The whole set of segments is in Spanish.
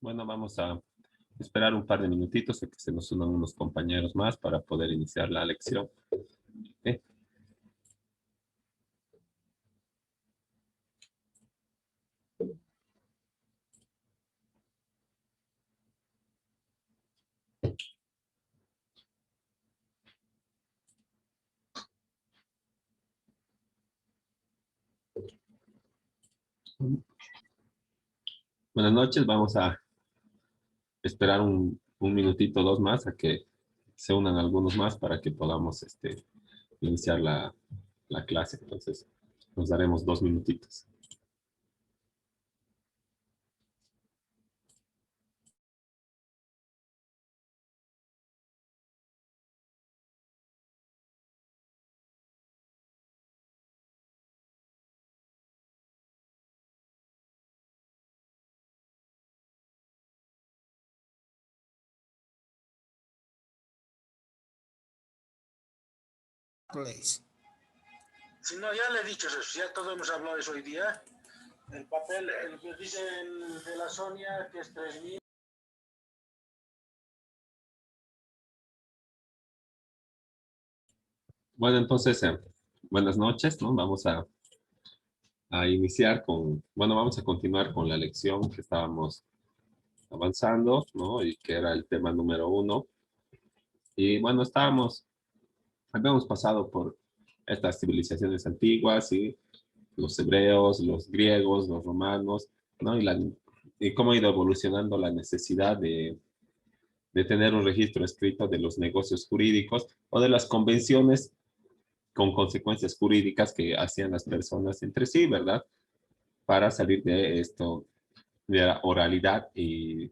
Bueno, vamos a esperar un par de minutitos a que se nos unan unos compañeros más para poder iniciar la lección. ¿Ok? Buenas noches, vamos a esperar un minutito, dos más, a que se unan algunos más para que podamos iniciar la clase. Entonces, nos daremos 2 minutitos. Si no, ya le he dicho eso, ya todos hemos hablado de eso hoy día. El papel, el que dice de la Sonia, que es 3000. Bueno, entonces, buenas noches, ¿no? Vamos a iniciar bueno, vamos a continuar con la lección que estábamos avanzando, ¿no? Y que era el tema número 1. Y bueno, habíamos pasado por estas civilizaciones antiguas y los hebreos, los griegos, los romanos, ¿no? Y cómo ha ido evolucionando la necesidad de tener un registro escrito de los negocios jurídicos o de las convenciones con consecuencias jurídicas que hacían las personas entre sí, ¿verdad? Para salir de esto, de la oralidad y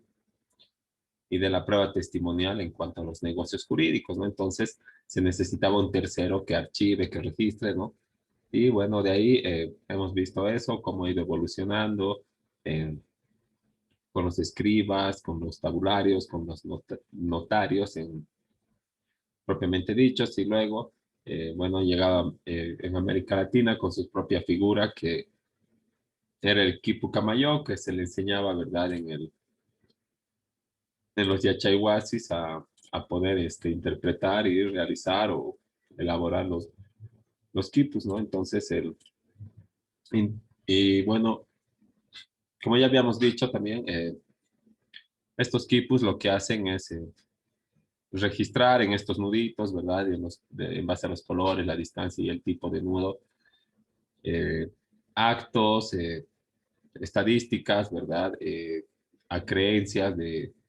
de la prueba testimonial en cuanto a los negocios jurídicos, ¿no? Entonces, se necesitaba un tercero que archive, que registre, ¿no? Y bueno, de ahí hemos visto eso, cómo ha ido evolucionando eh, con los escribas, con los tabularios, con los notarios propiamente dichos, y luego, bueno, llegaba en América Latina con su propia figura, que era el quipu camayo, que se le enseñaba, ¿verdad?, en los yachayhuasis a poder interpretar y realizar o elaborar los quipus, ¿no? Entonces, y bueno, como ya habíamos dicho también, estos quipus lo que hacen es registrar en estos nuditos, ¿verdad? En base a los colores, la distancia y el tipo de nudo, eh, actos, estadísticas, ¿verdad? A creencias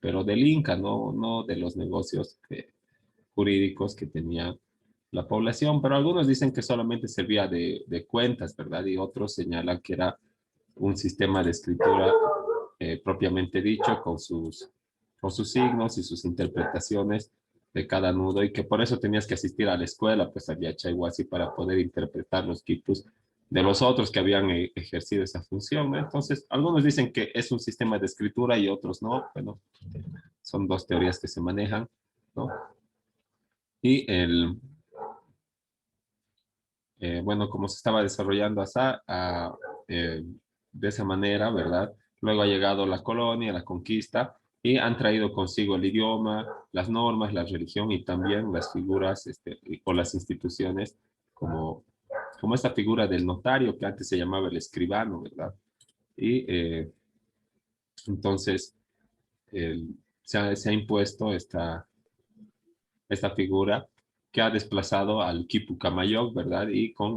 pero del Inca, no de los negocios jurídicos que tenía la población, pero algunos dicen que solamente servía de cuentas, ¿verdad? Y otros señalan que era un sistema de escritura propiamente dicho, con sus signos y sus interpretaciones de cada nudo, y que por eso tenías que asistir a la escuela, pues al Yachaywasi, para poder interpretar los quipus de los otros que habían ejercido esa función, ¿no? Entonces, algunos dicen que es un sistema de escritura y otros no. Bueno, son dos teorías que se manejan, ¿no? Y bueno, como se estaba desarrollando eh, de esa manera, ¿verdad? Luego ha llegado la colonia, la conquista, y han traído consigo el idioma, las normas, la religión y también las figuras o las instituciones, como esta figura del notario que antes se llamaba el escribano, ¿verdad? Y entonces se ha impuesto esta figura que ha desplazado al Quipu Camayoc, ¿verdad? Y con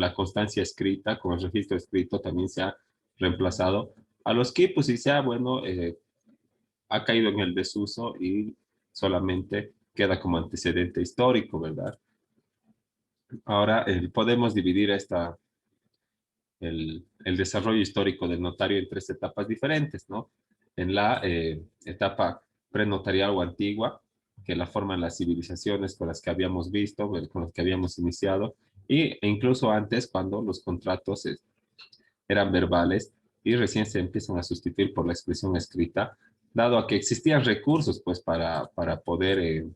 la constancia escrita, con el registro escrito, también se ha reemplazado a los quipus y bueno, ha caído en el desuso y solamente queda como antecedente histórico, ¿verdad? Ahora podemos dividir el desarrollo histórico del notario en 3 etapas diferentes, ¿no? En la etapa prenotarial o antigua, que la forman las civilizaciones con las que habíamos visto, con las que habíamos iniciado, e incluso antes, cuando los contratos eran verbales y recién se empiezan a sustituir por la expresión escrita, dado a que existían recursos, pues, para poder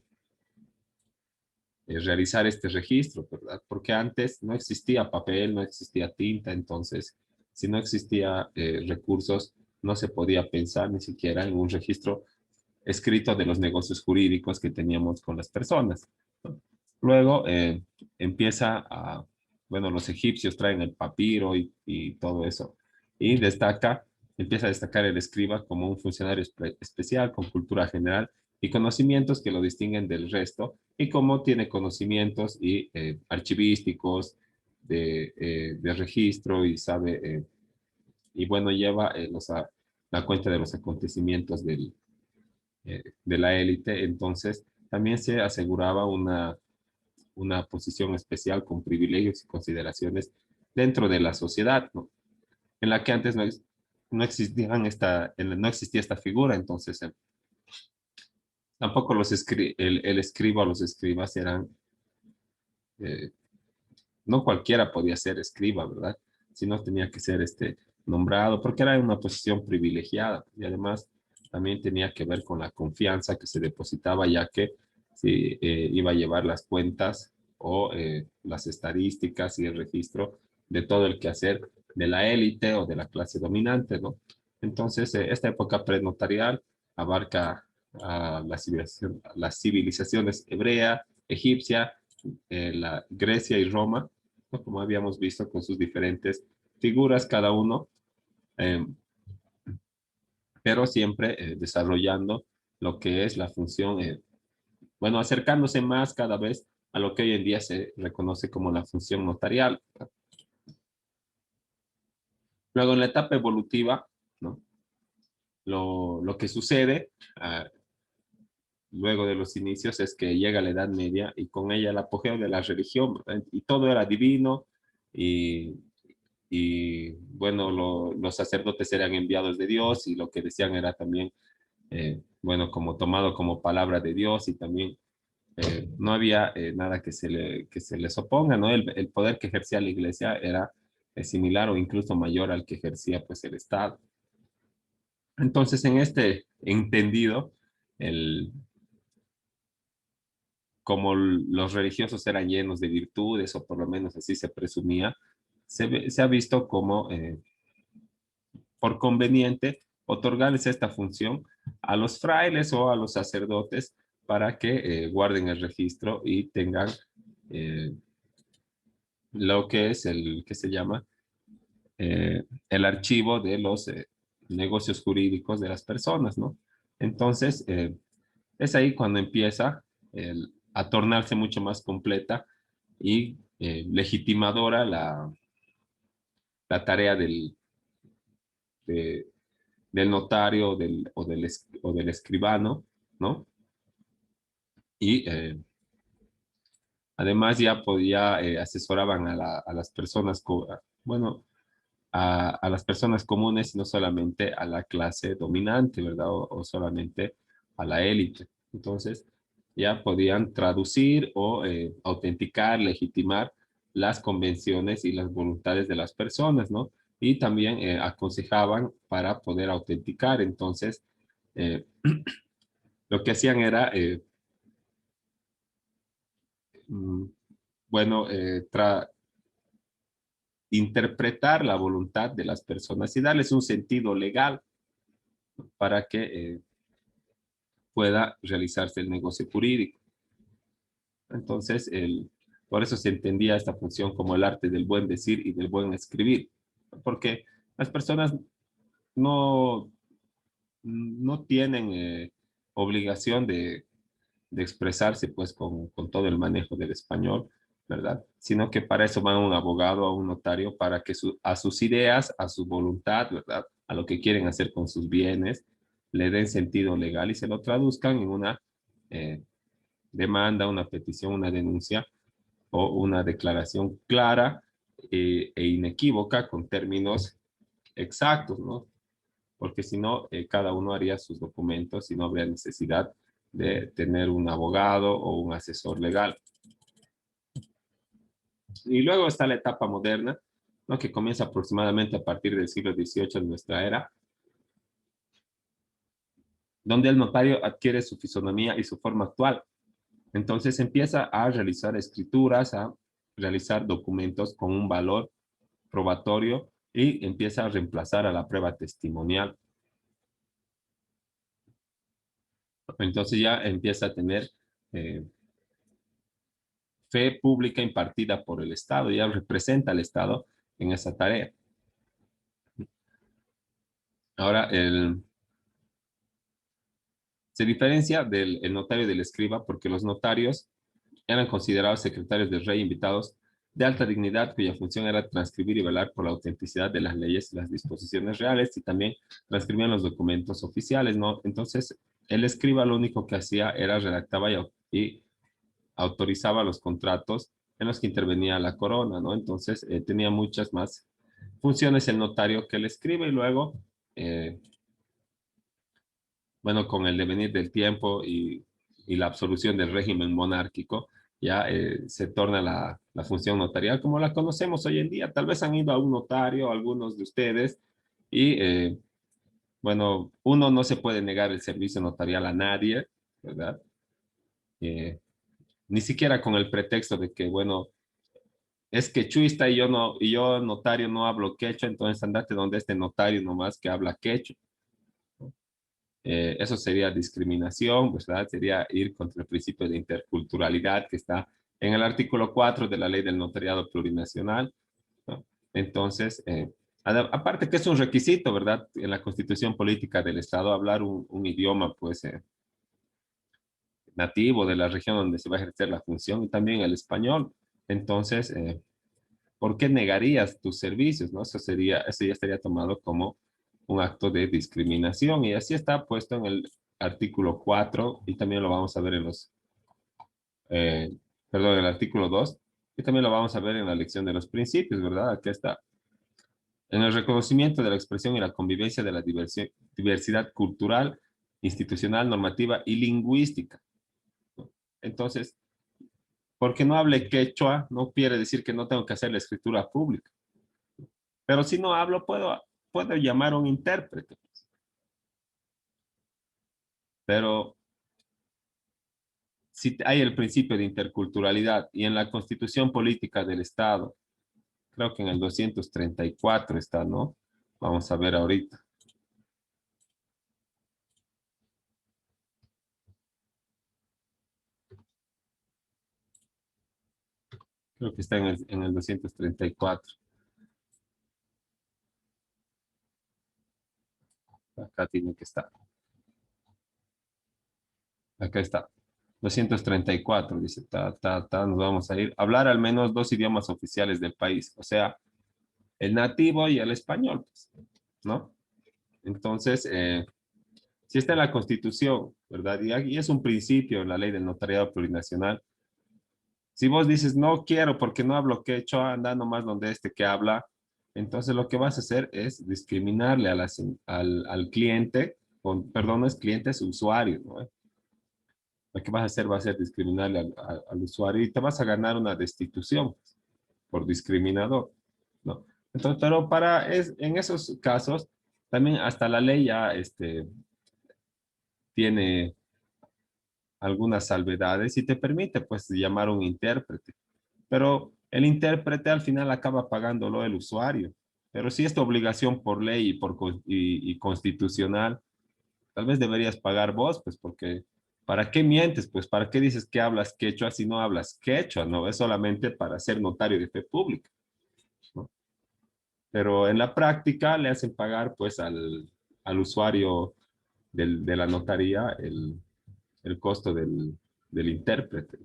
realizar este registro, ¿verdad? Porque antes no existía papel, no existía tinta, entonces, si no existía recursos, no se podía pensar ni siquiera en un registro escrito de los negocios jurídicos que teníamos con las personas, ¿no? Luego empieza a, bueno, los egipcios traen el papiro y todo eso, y empieza a destacar el escriba como un funcionario especial con cultura general y conocimientos que lo distinguen del resto, y como tiene conocimientos y archivísticos de registro y sabe, y bueno, lleva la cuenta de los acontecimientos de la élite. Entonces también se aseguraba una posición especial con privilegios y consideraciones dentro de la sociedad, ¿no? En la que antes no no existía esta figura. Entonces tampoco el escriba o los escribas eran, eh, no cualquiera podía ser escriba, ¿verdad? Sino tenía que ser nombrado, porque era una posición privilegiada, y además también tenía que ver con la confianza que se depositaba, ya que si iba a llevar las cuentas o las estadísticas y el registro de todo el quehacer de la élite o de la clase dominante, ¿no? Entonces, esta época prenotarial abarca a las civilizaciones hebrea, egipcia, la Grecia y Roma, ¿no? Como habíamos visto, con sus diferentes figuras cada uno, eh, pero siempre desarrollando lo que es la función, bueno, acercándose más cada vez a lo que hoy en día se reconoce como la función notarial. Luego, en la etapa evolutiva, ¿no? Lo que sucede luego de los inicios es que llega la Edad Media y con ella el apogeo de la religión, ¿verdad? Y todo era divino y, bueno, los sacerdotes eran enviados de Dios, y lo que decían era también, bueno, como tomado como palabra de Dios, y también no había nada que se les oponga, ¿no? El poder que ejercía la iglesia era similar o incluso mayor al que ejercía pues el Estado. Entonces, en este entendido, el, como los religiosos eran llenos de virtudes, o por lo menos así se presumía, se ha visto como por conveniente otorgarles esta función a los frailes o a los sacerdotes para que guarden el registro y tengan eh, lo que es que se llama el archivo de los negocios jurídicos de las personas, ¿no? Entonces, es ahí cuando empieza a tornarse mucho más completa y legitimadora la tarea de- del notario o del escribano, ¿no? Y además ya podía, asesoraban a las personas, bueno, a las personas comunes, y no solamente a la clase dominante, ¿verdad? O solamente a la élite. Entonces, ya podían traducir o autenticar, legitimar las convenciones y las voluntades de las personas, ¿no? Y también aconsejaban para poder autenticar. Entonces, eh, lo que hacían era, mm, bueno, interpretar la voluntad de las personas y darles un sentido legal para que pueda realizarse el negocio jurídico. Entonces, por eso se entendía esta función como el arte del buen decir y del buen escribir, porque las personas no, no tienen obligación de expresarse pues con todo el manejo del español, ¿verdad? Sino que para eso van a un abogado, a un notario, para que a sus ideas, a su voluntad, ¿verdad? A lo que quieren hacer con sus bienes, le den sentido legal y se lo traduzcan en una eh, demanda, una petición, una denuncia o una declaración clara e inequívoca con términos exactos, ¿no? Porque si no, cada uno haría sus documentos y no habría necesidad de tener un abogado o un asesor legal. Y luego está la etapa moderna, ¿no? Que comienza aproximadamente a partir del siglo XVIII de nuestra era, donde el notario adquiere su fisonomía y su forma actual. Entonces empieza a realizar escrituras, a realizar documentos con un valor probatorio, y empieza a reemplazar a la prueba testimonial. Entonces ya empieza a tener fe pública impartida por el Estado, ya representa al Estado en esa tarea. Ahora, se diferencia del el notario del escriba porque los notarios eran considerados secretarios del rey invitados de alta dignidad cuya función era transcribir y velar por la autenticidad de las leyes y las disposiciones reales y también transcribían los documentos oficiales, ¿no? Entonces, el escriba lo único que hacía era redactaba y autorizaba los contratos en los que intervenía la corona, ¿no? Entonces, tenía muchas más funciones el notario que el escriba y luego, eh, bueno, con el devenir del tiempo y la absolución del régimen monárquico, ya se torna la función notarial como la conocemos hoy en día. Tal vez han ido a un notario, algunos de ustedes, y bueno, uno no se puede negar el servicio notarial a nadie, ¿verdad? Eh, Ni siquiera con el pretexto de que, bueno, es quechuista y yo no, y yo notario no hablo quechua, entonces andate donde este notario nomás que habla quechua. Eso sería discriminación, pues, ¿verdad? Sería ir contra el principio de interculturalidad que está en el artículo 4 de la ley del notariado plurinacional, ¿no? Entonces, aparte que es un requisito, ¿verdad? En la constitución política del Estado, hablar un idioma, pues, nativo de la región donde se va a ejercer la función y también el español. Entonces, ¿por qué negarías tus servicios, no? Eso ya estaría tomado como un acto de discriminación y así está puesto en el artículo 4 y también lo vamos a ver en eh, perdón, en el artículo 2 y también lo vamos a ver en la lección de los principios, ¿verdad? Aquí está. En el reconocimiento de la expresión y la convivencia de la diversidad cultural, institucional, normativa y lingüística. Entonces, porque no hable quechua, no quiere decir que no tengo que hacer la escritura pública. Pero si no hablo, puedo llamar a un intérprete. Pero si hay el principio de interculturalidad y en la constitución política del Estado, creo que en el 234 está, ¿no? Vamos a ver ahorita. Creo que está en el 234. Acá tiene que estar. Acá está. 234 dice, nos vamos a ir. Hablar al menos dos idiomas oficiales del país, o sea, el nativo y el español, pues, ¿no? Entonces, si está en la Constitución, ¿verdad? Y es un principio en la ley del notariado plurinacional. Si vos dices, no quiero porque no hablo quechua, anda nomás donde este que habla, entonces lo que vas a hacer es discriminarle al cliente, perdón, no es cliente, es usuario, ¿no? Lo que vas a hacer va a ser discriminarle al usuario y te vas a ganar una destitución por discriminador, ¿no? Entonces, pero en esos casos, también hasta la ley ya tiene algunas salvedades y te permite pues llamar a un intérprete, pero el intérprete al final acaba pagándolo el usuario. Pero si es tu obligación por ley y constitucional, tal vez deberías pagar vos, pues porque ¿para qué mientes? Pues ¿para qué dices que hablas quechua si no hablas quechua? No es solamente para ser notario de fe pública, ¿no? Pero en la práctica le hacen pagar pues al usuario de la notaría el costo del intérprete.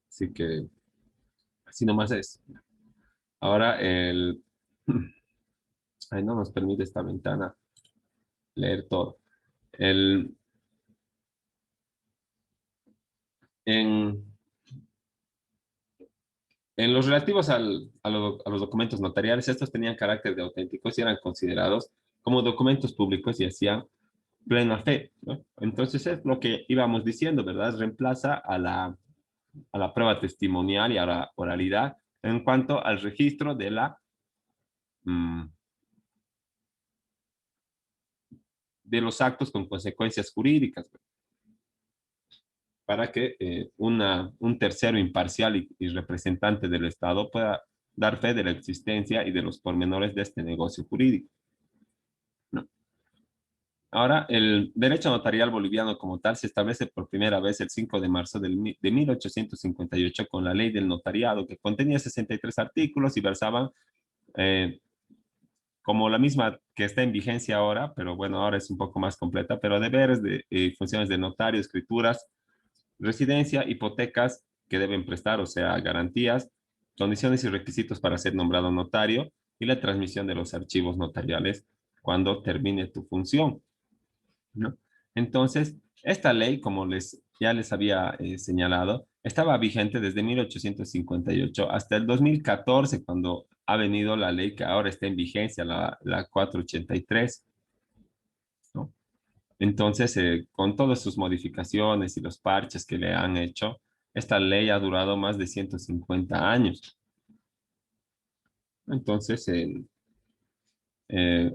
Así que así nomás es. Ahora ay, no nos permite esta ventana leer todo. El, en, en los relativos a los documentos notariales, estos tenían carácter de auténticos y eran considerados como documentos públicos y hacían plena fe, ¿no? Entonces es lo que íbamos diciendo, ¿verdad? Reemplaza a la prueba testimonial y a la oralidad en cuanto al registro mm, de los actos con consecuencias jurídicas, para que un tercero imparcial y representante del Estado pueda dar fe de la existencia y de los pormenores de este negocio jurídico, ¿no? Ahora, el derecho notarial boliviano como tal se establece por primera vez el 5 de marzo de 1858 con la ley del notariado, que contenía 63 artículos y versaban eh, como la misma que está en vigencia ahora, pero bueno, ahora es un poco más completa, pero deberes de funciones de notario, escrituras, residencia, hipotecas que deben prestar, o sea, garantías, condiciones y requisitos para ser nombrado notario y la transmisión de los archivos notariales cuando termine tu función, ¿no? Entonces, esta ley, como ya les había señalado, estaba vigente desde 1858 hasta el 2014, cuando ha venido la ley que ahora está en vigencia, la 483, ¿no? Entonces, con todas sus modificaciones y los parches que le han hecho, esta ley ha durado más de 150 años. Entonces,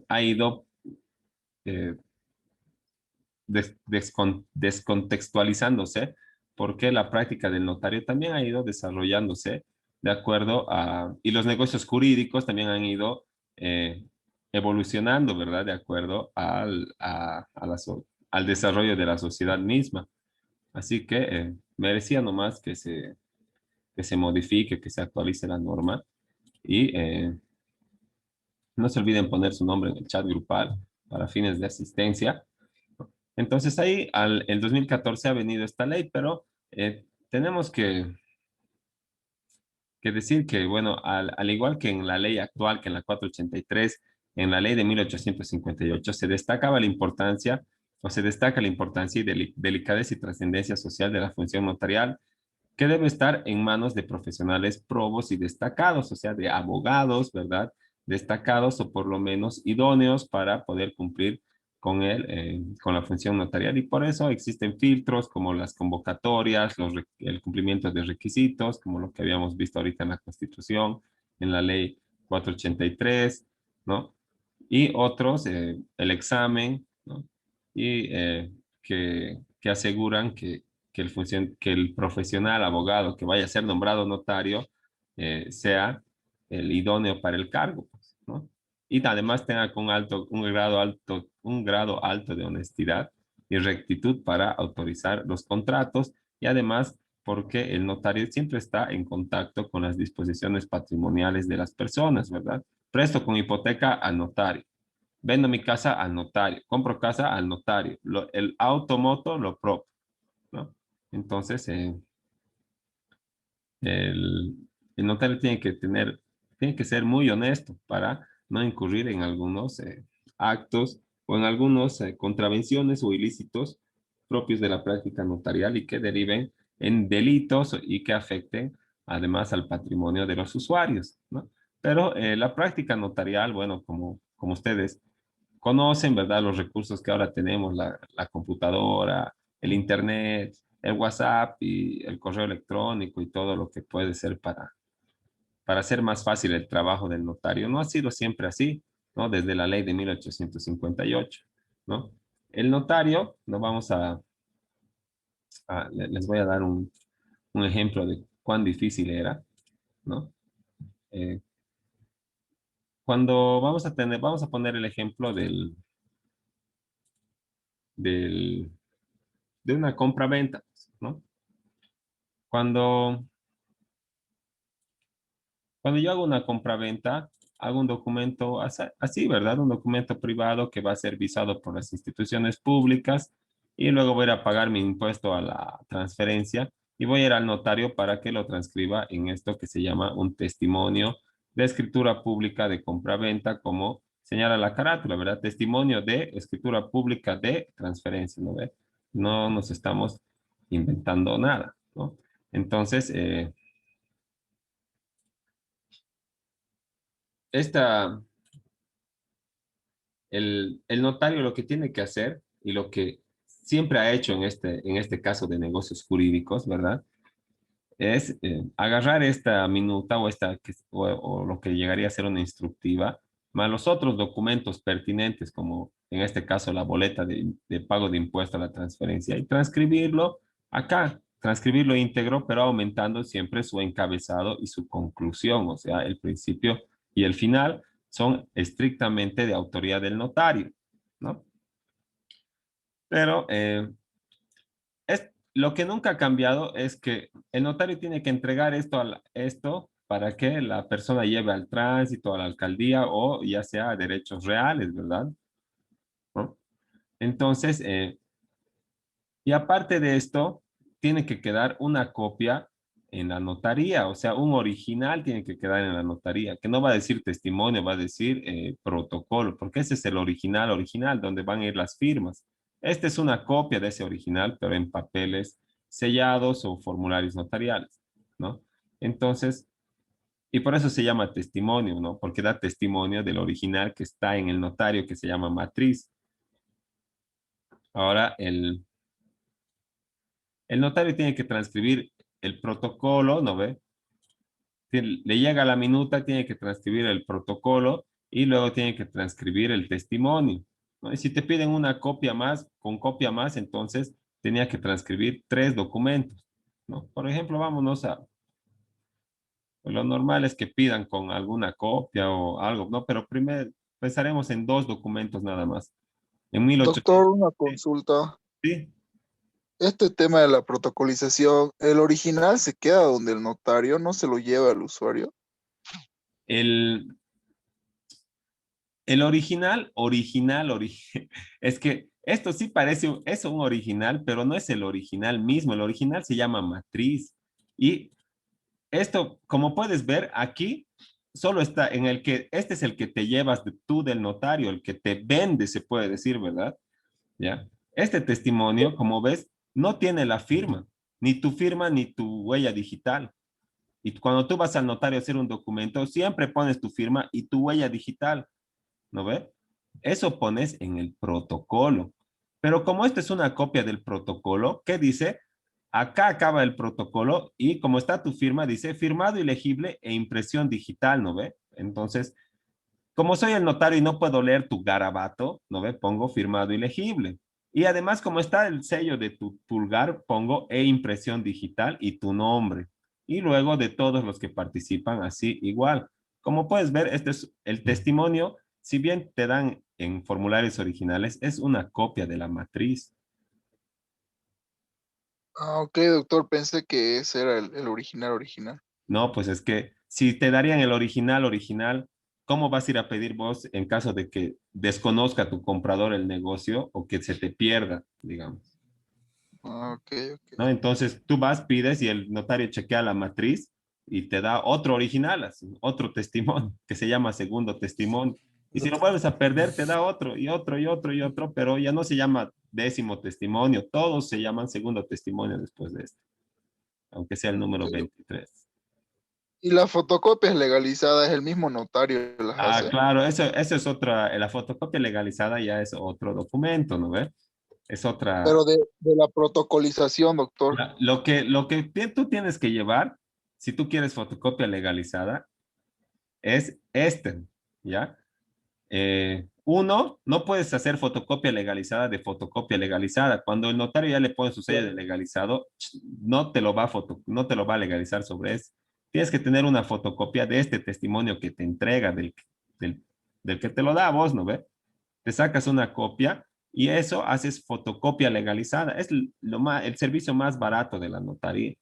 ha ido eh, descontextualizándose porque la práctica del notario también ha ido desarrollándose de acuerdo y los negocios jurídicos también han ido eh, evolucionando, ¿verdad? De acuerdo al desarrollo de la sociedad misma. Así que merecía nomás que se modifique, que se actualice la norma y no se olviden poner su nombre en el chat grupal para fines de asistencia. Entonces ahí, el 2014 ha venido esta ley, pero tenemos que decir que, bueno, al igual que en la ley actual, que en la 483, en la ley de 1858, se destacaba la importancia, o se destaca la importancia y delicadeza y trascendencia social de la función notarial, que debe estar en manos de profesionales probos y destacados, o sea, de abogados, ¿verdad? Destacados o por lo menos idóneos para poder cumplir con la función notarial. Y por eso existen filtros como las convocatorias, el cumplimiento de requisitos, como lo que habíamos visto ahorita en la Constitución, en la Ley 483, ¿no? Y otros, el examen, ¿no? Y que aseguran que el profesional abogado que vaya a ser nombrado notario sea el idóneo para el cargo, pues, ¿no? Y además tenga un grado alto de honestidad y rectitud para autorizar los contratos y además porque el notario siempre está en contacto con las disposiciones patrimoniales de las personas, ¿verdad? Presto con hipoteca al notario. Vendo mi casa al notario. Compro casa al notario. El automoto lo propio, ¿no? Entonces, el, el notario tiene que ser muy honesto para no incurrir en algunos actos o en algunos contravenciones o ilícitos propios de la práctica notarial y que deriven en delitos y que afecten además al patrimonio de los usuarios, ¿no? Pero la práctica notarial, bueno, como ustedes conocen, ¿verdad? Los recursos que ahora tenemos, la computadora, el internet, el WhatsApp y el correo electrónico y todo lo que puede ser para hacer más fácil el trabajo del notario. No ha sido siempre así, ¿no? Desde la ley de 1858, ¿no? El notario, no vamos les voy a dar un ejemplo de cuán difícil era, ¿no? Eh, cuando vamos a poner el ejemplo del, de una compra-venta, ¿no? Cuando, cuando yo hago una compra-venta, hago un documento así, ¿verdad? Un documento privado que va a ser visado por las instituciones públicas y luego voy a ir a pagar mi impuesto a la transferencia y voy a ir al notario para que lo transcriba en esto que se llama un testimonio de escritura pública de compra-venta, como señala la carátula, ¿verdad? Testimonio de escritura pública de transferencia, ¿no ve? No nos estamos inventando nada, ¿no? Entonces, esta, el notario lo que tiene que hacer y lo que siempre ha hecho en este caso de negocios jurídicos, ¿verdad? Es agarrar esta minuta o lo que llegaría a ser una instructiva, más los otros documentos pertinentes, como en este caso la boleta de pago de impuesto a la transferencia, y transcribirlo acá, transcribirlo íntegro, pero aumentando siempre su encabezado y su conclusión, o sea, el principio y el final son estrictamente de autoría del notario, ¿no? Pero lo que nunca ha cambiado es que el notario tiene que entregar esto para que la persona lleve al tránsito, a la alcaldía o ya sea a derechos reales, ¿verdad? ¿No? Entonces, y aparte de esto, tiene que quedar una copia en la notaría, o sea, un original tiene que quedar en la notaría, que no va a decir testimonio, va a decir protocolo, porque ese es el original, original, donde van a ir las firmas. Esta es una copia de ese original, pero en papeles sellados o formularios notariales, ¿no? Entonces, y por eso se llama testimonio, ¿no? Porque da testimonio del original que está en el notario, que se llama matriz. Ahora, el notario tiene que transcribir el protocolo, ¿no ve? Le llega la minuta, tiene que transcribir el protocolo y luego tiene que transcribir el testimonio, ¿no? Y si te piden una copia más, con copia más, entonces tenía que transcribir 3 documentos, ¿no? Por ejemplo, vámonos a, lo normal es que pidan con alguna copia o algo, ¿no? Pero primero pensaremos en 2 documentos nada más. En 1800, Doctor, una sí, consulta. sí. Este tema de la protocolización, ¿el original se queda donde el notario no se lo lleva al usuario? El, El es que esto sí parece, es un original, pero no es el original mismo. El original se llama matriz. Y esto, como puedes ver, aquí solo está en el que, este es el que te llevas tú del notario, el que te vende, se puede decir, ¿verdad? ¿Ya? Este testimonio, como ves, no tiene la firma, ni tu firma ni tu huella digital. Y cuando tú vas al notario a hacer un documento, siempre pones tu firma y tu huella digital. ¿No ve? Eso pones en el protocolo. Pero como esto es una copia del protocolo, ¿qué dice? Acá acaba el protocolo y como está tu firma, dice firmado ilegible e impresión digital, ¿no ve? Entonces, como soy el notario y no puedo leer tu garabato, ¿no ve? Pongo firmado ilegible. Y además, como está el sello de tu pulgar, pongo e impresión digital y tu nombre. Y luego de todos los que participan, así igual. Como puedes ver, este es el testimonio. Si bien te dan en formularios originales, es una copia de la matriz. Ah, ok, doctor, pensé que ese era el original original. No, pues es que si te darían el original original, ¿cómo vas a ir a pedir vos en caso de que desconozca tu comprador el negocio o que se te pierda, digamos? Ah, ok, ok. ¿No? Entonces tú vas, pides y el notario chequea la matriz y te da otro original, así, otro testimonio, que se llama segundo testimonio. Y si lo vuelves a perder, te da otro y otro y otro y otro, pero ya no se llama 10º testimonio, todos se llaman segundo testimonio después de este, aunque sea el número Ok. 23. ¿Y las fotocopias legalizadas, el mismo notario las Ah, hace? claro, eso es otra, la fotocopia legalizada ya es otro documento, ¿no ves? Es otra, Pero de la protocolización, doctor. lo que tú tienes que llevar, si tú quieres fotocopia legalizada, es este, ¿ya? Uno, no puedes hacer fotocopia legalizada de fotocopia legalizada. Cuando el notario ya le pone su sello de legalizado, no te lo va a legalizar sobre eso. Tienes que tener una fotocopia de este testimonio que te entrega, del, del que te lo da a vos, ¿no ve? Te sacas una copia y eso haces fotocopia legalizada. Es el servicio más barato de la notaría.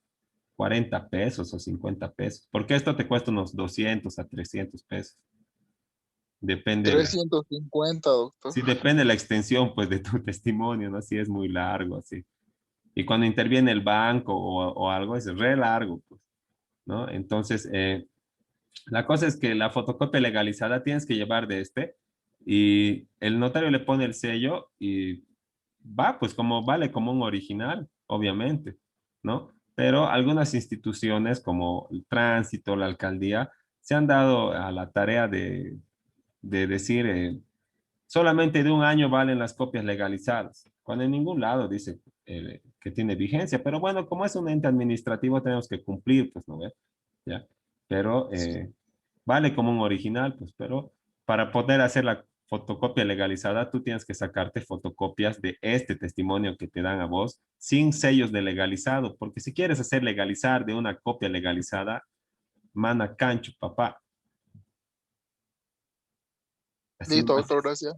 40 pesos o 50 pesos. Porque esto te cuesta unos 200 a 300 pesos. Depende 350, doctor. sí, depende la extensión, pues, de tu testimonio, ¿no? Si es muy largo, así. Y cuando interviene el banco o algo, es re largo, pues, ¿no? Entonces, la cosa es que la fotocopia legalizada tienes que llevar de este y el notario le pone el sello y va, pues, como vale como un original, obviamente, ¿no? Pero algunas instituciones como el tránsito, la alcaldía, se han dado a la tarea de decir, solamente de un año valen las copias legalizadas, cuando en ningún lado dice que tiene vigencia. Pero bueno, como es un ente administrativo, tenemos que cumplir, pues, ¿no ve? ¿Ya? Pero Sí. vale como un original, pues, pero para poder hacer la fotocopia legalizada, tú tienes que sacarte fotocopias de este testimonio que te dan a vos sin sellos de legalizado, porque si quieres hacer legalizar de una copia legalizada, mana cancho, papá. Así Listo, nomás doctor, es. gracias.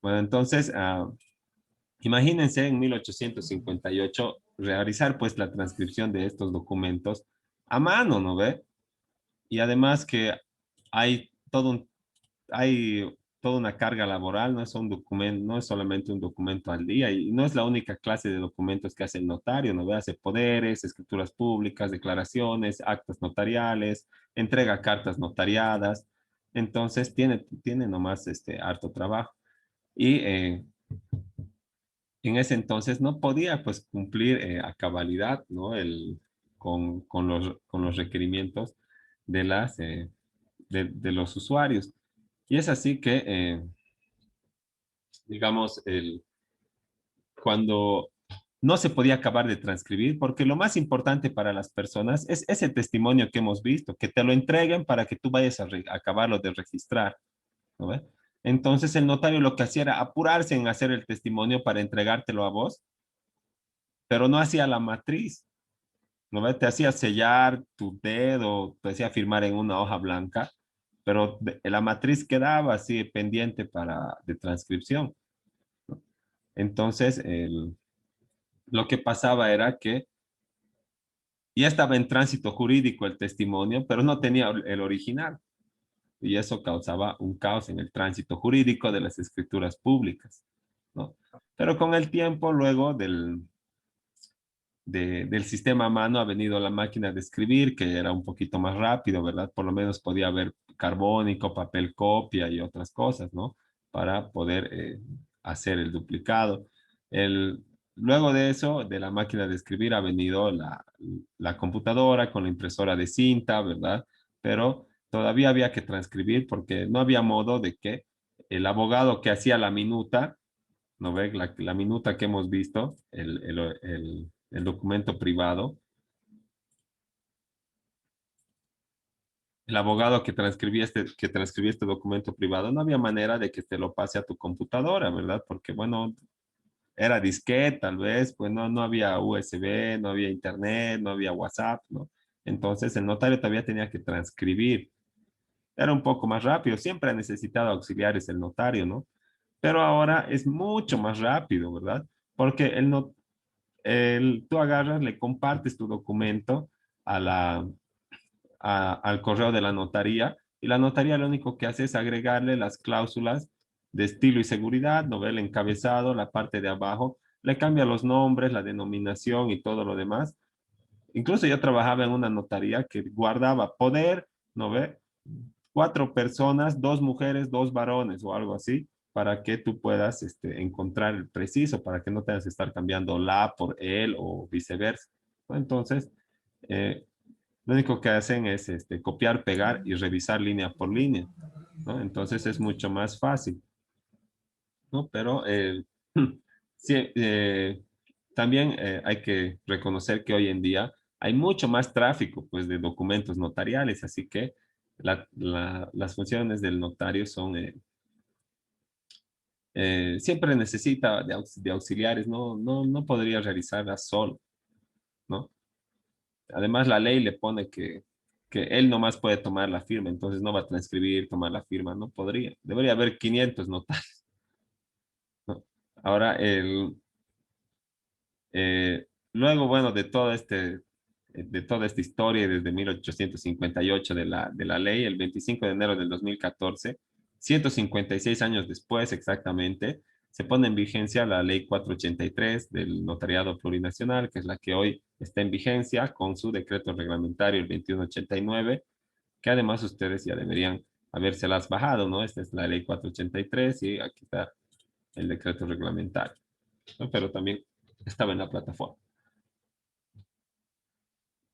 Bueno, entonces, Imagínense en 1858 realizar pues la transcripción de estos documentos a mano, ¿no ve? Y además que hay todo un, hay toda una carga laboral, no es un documento, no es solamente un documento al día y no es la única clase de documentos que hace el notario, ¿no ve? Hace poderes, escrituras públicas, declaraciones, actas notariales, entrega cartas notariadas, entonces tiene nomás harto trabajo. Y en ese entonces no podía pues cumplir a cabalidad, ¿no? Con los requerimientos de, de los usuarios. Y es así que, digamos, cuando no se podía acabar de transcribir, porque lo más importante para las personas es ese testimonio que hemos visto, que te lo entreguen para que tú vayas a acabarlo de registrar, ¿no ve? Entonces el notario lo que hacía era apurarse en hacer el testimonio para entregártelo a vos, pero no hacía la matriz, ¿no ve? Te hacía sellar tu dedo, te hacía firmar en una hoja blanca, pero la matriz quedaba así pendiente de transcripción. Entonces, lo que pasaba era que ya estaba en tránsito jurídico el testimonio, pero no tenía el original. Y eso causaba un caos en el tránsito jurídico de las escrituras públicas, ¿no? Pero con el tiempo, luego del sistema a mano, ha venido la máquina de escribir, que era un poquito más rápido, ¿verdad? Por lo menos podía haber carbónico, papel copia y otras cosas, ¿no? Para poder hacer el duplicado. El, luego de eso, de la máquina de escribir, ha venido la computadora con la impresora de cinta, ¿verdad? Pero todavía había que transcribir porque no había modo de que el abogado que hacía la minuta, ¿no ve? La minuta que hemos visto, el documento privado, el abogado que transcribía este documento privado, no había manera de que te lo pase a tu computadora, ¿verdad? Porque, bueno, era disquete, tal vez, pues no había USB, no había internet, no había WhatsApp, ¿no? Entonces el notario todavía tenía que transcribir. Era un poco más rápido, siempre ha necesitado auxiliares el notario, ¿no? Pero ahora es mucho más rápido, ¿verdad? Porque tú agarras, le compartes tu documento a al correo de la notaría y la notaría lo único que hace es agregarle las cláusulas de estilo y seguridad, ¿no ve? El encabezado, la parte de abajo, le cambia los nombres, la denominación y todo lo demás. Incluso yo trabajaba en una notaría que guardaba poder, ¿no ve? 4 personas, 2 mujeres, 2 varones o algo así, para que tú puedas encontrar el preciso, para que no tengas que estar cambiando la por él o viceversa, ¿no? Entonces, eh, lo único que hacen es copiar, pegar y revisar línea por línea, ¿no? Entonces es mucho más fácil, ¿no? Pero sí, también hay que reconocer que hoy en día hay mucho más tráfico, pues, de documentos notariales, así que las funciones del notario son, siempre necesita de auxiliares, no podría realizarlas solo, ¿no? Además, la ley le pone que él nomás puede tomar la firma, entonces no va a transcribir, tomar la firma, no podría. Debería haber 500 notarios, ¿no? Ahora, luego, bueno, de toda esta historia desde 1858 de la ley, el 25 de enero del 2014, 156 años después exactamente, se pone en vigencia la ley 483 del notariado plurinacional, que es la que hoy está en vigencia con su decreto reglamentario el 2189, que además ustedes ya deberían habérselas bajado, ¿no? Esta es la ley 483 y aquí está el decreto reglamentario, ¿no? Pero también estaba en la plataforma.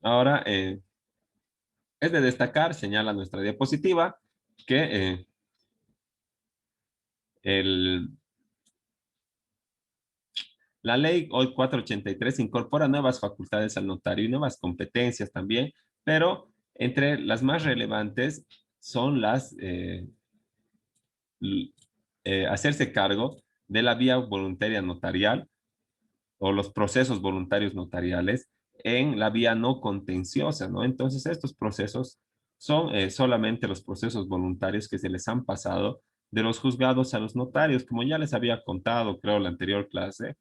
Ahora, es de destacar, señala nuestra diapositiva, que el, la ley hoy 483 incorpora nuevas facultades al notario y nuevas competencias también, pero entre las más relevantes son hacerse cargo de la vía voluntaria notarial o los procesos voluntarios notariales en la vía no contenciosa, ¿no? Entonces, estos procesos son solamente los procesos voluntarios que se les han pasado de los juzgados a los notarios. Como ya les había contado, creo, en la anterior clase,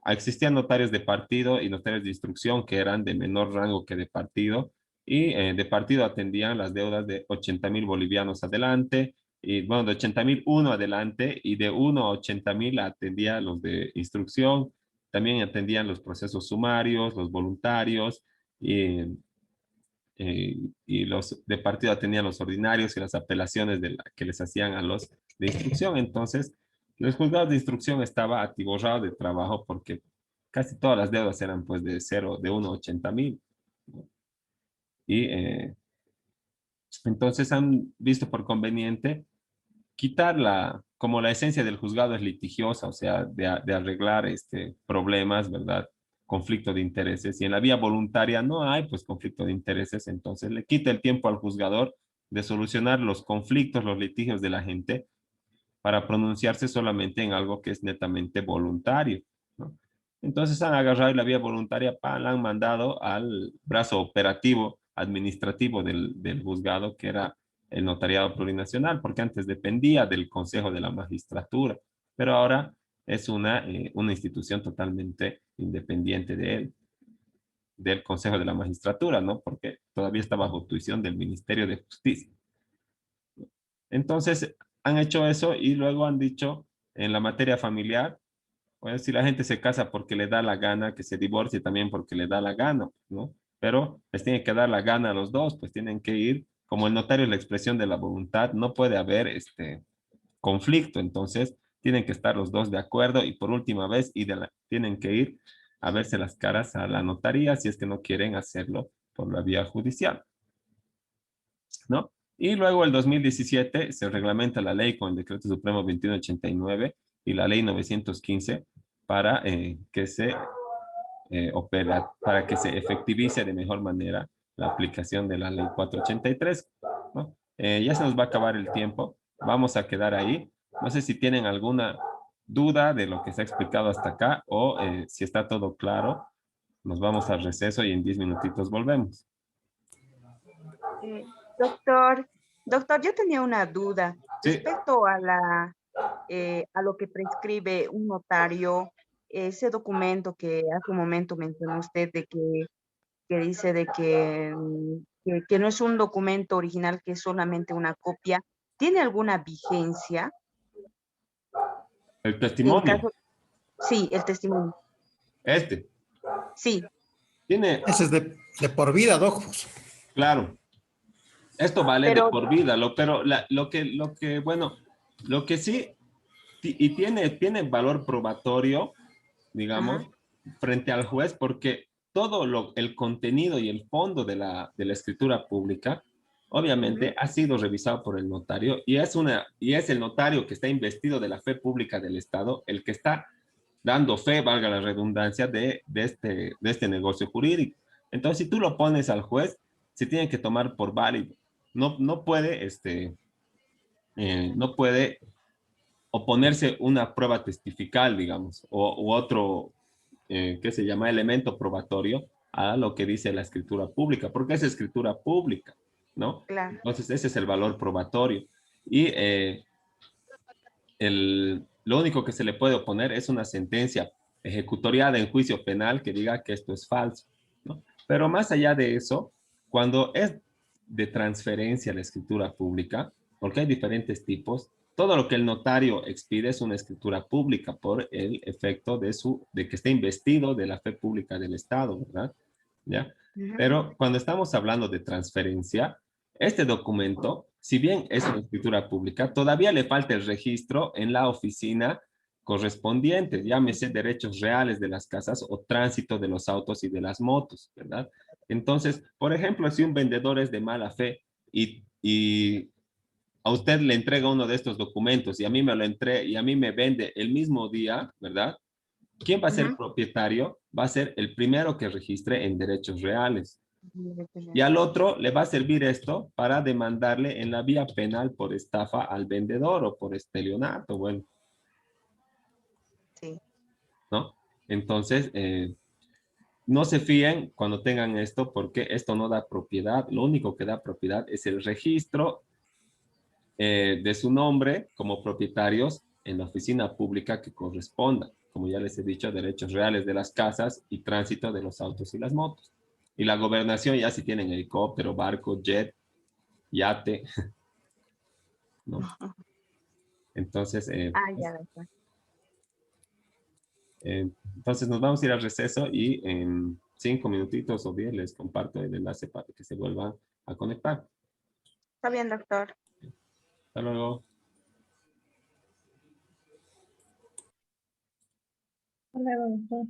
existían notarios de partido y notarios de instrucción que eran de menor rango que de partido, y de partido atendían las deudas de 80.000 bolivianos adelante, y bueno, de 80.000 uno adelante, y de 1 a 80.000 atendía los de instrucción. También atendían los procesos sumarios, los voluntarios, y, y los de partido atendían los ordinarios y las apelaciones que les hacían a los de instrucción. Entonces, los juzgados de instrucción estaba atiborrado de trabajo porque casi todas las deudas eran pues de 0, de 1 a 80.000. Y entonces han visto por conveniente quitar como la esencia del juzgado es litigiosa, o sea, de arreglar problemas, ¿verdad? Conflicto de intereses. Y en la vía voluntaria no hay, pues, conflicto de intereses. Entonces le quita el tiempo al juzgador de solucionar los conflictos, los litigios de la gente para pronunciarse solamente en algo que es netamente voluntario, ¿no? Entonces han agarrado la vía voluntaria, la han mandado al brazo operativo administrativo del juzgado, que era el notariado plurinacional, porque antes dependía del Consejo de la Magistratura, pero ahora es una institución totalmente independiente del Consejo de la Magistratura, ¿no? Porque todavía está bajo tuición del Ministerio de Justicia. Entonces, han hecho eso y luego han dicho en la materia familiar, pues si la gente se casa porque le da la gana, que se divorcie también porque le da la gana, ¿no? Pero les tiene que dar la gana a los dos, pues tienen que ir, como el notario es la expresión de la voluntad, no puede haber conflicto, entonces tienen que estar los dos de acuerdo y por última vez tienen que ir a verse las caras a la notaría si es que no quieren hacerlo por la vía judicial, ¿no? Y luego el 2017 se reglamenta la ley con el Decreto Supremo 2189 y la ley 915 para para que se efectivice de mejor manera la aplicación de la ley 483, ¿no? Ya se nos va a acabar el tiempo, vamos a quedar ahí. No sé si tienen alguna duda de lo que se ha explicado hasta acá o si está todo claro, nos vamos al receso y en 10 minutitos volvemos. Eh, doctor, doctor, yo tenía una duda Sí, respecto a lo que prescribe un notario, ese documento que hace un momento mencionó usted que dice de que no es un documento original, que es solamente una copia. ¿Tiene alguna vigencia el en testimonio, caso? Sí, el testimonio. este, Sí, tiene, Ese es de por vida, Docus. claro, esto vale de pero por vida, pero bueno, lo que sí, y tiene valor probatorio, digamos, ajá, frente al juez, porque todo el contenido y el fondo de la escritura pública, ujú, obviamente, ha sido revisado por el notario y es el notario que está investido de la fe pública del Estado, el que está dando fe, valga la redundancia, de este negocio jurídico. Entonces, si tú lo pones al juez, se tiene que tomar por válido. No puede oponerse una prueba testifical, digamos, u otro, ¿qué se llama? Elemento probatorio a lo que dice la escritura pública, porque es escritura pública, ¿no? claro. Entonces, ese es el valor probatorio. Y lo único que se le puede oponer es una sentencia ejecutoriada en juicio penal que diga que esto es falso, ¿no? Pero más allá de eso, cuando es de transferencia la escritura pública, porque hay diferentes tipos, todo lo que el notario expide es una escritura pública por el efecto de que esté investido de la fe pública del Estado, ¿verdad? ¿Ya? Ujú, Pero cuando estamos hablando de transferencia, este documento, si bien es una escritura pública, todavía le falta el registro en la oficina correspondiente, llámese derechos reales de las casas o tránsito de los autos y de las motos, ¿verdad? Entonces, por ejemplo, si un vendedor es de mala fe y a usted le entrega uno de estos documentos y a mí y a mí me vende el mismo día, ¿verdad? ¿Quién va a ser ujú. propietario? Va a ser el primero que registre en derechos reales. Derechos Y al reales. otro le va a servir esto para demandarle en la vía penal por estafa al vendedor o por estelionato, bueno, Sí. ¿no? Entonces, no se fíen cuando tengan esto porque esto no da propiedad. Lo único que da propiedad es el registro de su nombre como propietarios en la oficina pública que corresponda. Como ya les he dicho, derechos reales de las casas y tránsito de los autos y las motos. Y la gobernación ya si tienen helicóptero, barco, jet, yate, ¿no? Entonces, Ya, doctor. entonces nos vamos a ir al receso y en 5 minutitos o 10 les comparto el enlace para que se vuelvan a conectar. Está bien, doctor. Hasta luego. Hasta luego, doctor.